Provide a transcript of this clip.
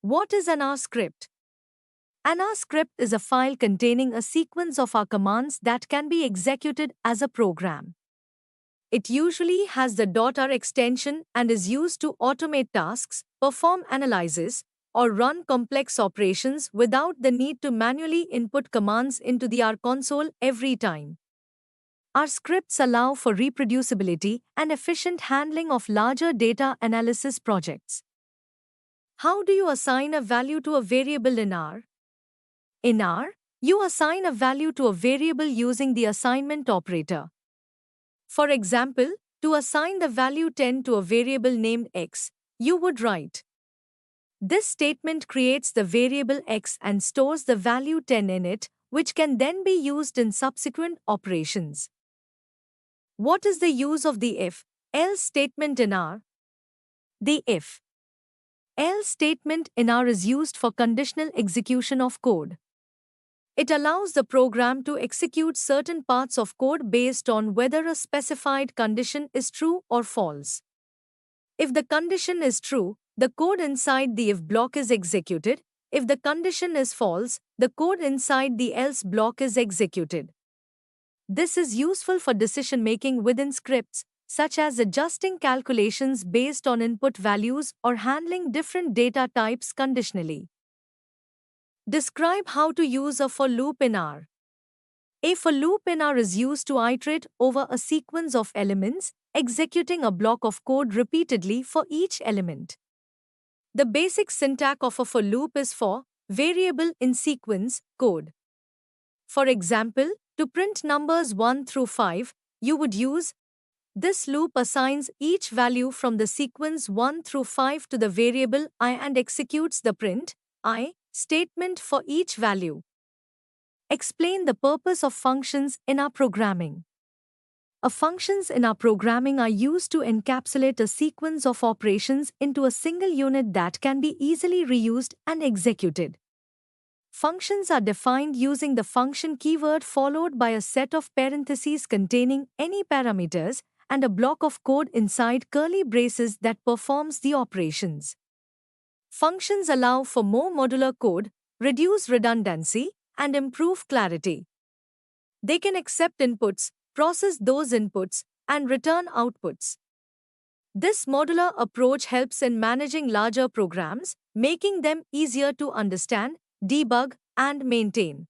What is an R script? An R script is a file containing a sequence of R commands that can be executed as a program. It usually has the .r extension and is used to automate tasks, perform analysis, or run complex operations without the need to manually input commands into the R console every time. R scripts allow for reproducibility and efficient handling of larger data analysis projects. How do you assign a value to a variable in R? In R, you assign a value to a variable using the assignment operator. For example, to assign the value 10 to a variable named x, you would write. This statement creates the variable x and stores the value 10 in it, which can then be used in subsequent operations. What is the use of the if-else statement in R? The if-else statement in R is used for conditional execution of code. It allows the program to execute certain parts of code based on whether a specified condition is true or false. If the condition is true, the code inside the if block is executed. If the condition is false, the code inside the else block is executed. This is useful for decision-making within scripts, such as adjusting calculations based on input values or handling different data types conditionally. Describe how to use a for loop in R. A for loop in R is used to iterate over a sequence of elements, executing a block of code repeatedly for each element. The basic syntax of a for loop is for variable in sequence code. For example, to print numbers 1 through 5, you would use this loop assigns each value from the sequence 1 through 5 to the variable I and executes the print I statement for each value. Explain the purpose of functions in our programming. Functions in our programming are used to encapsulate a sequence of operations into a single unit that can be easily reused and executed. Functions are defined using the function keyword followed by a set of parentheses containing any parameters and a block of code inside curly braces that performs the operations. Functions allow for more modular code, reduce redundancy, and improve clarity. They can accept inputs, process those inputs, and return outputs. This modular approach helps in managing larger programs, making them easier to understand, debug, and maintain.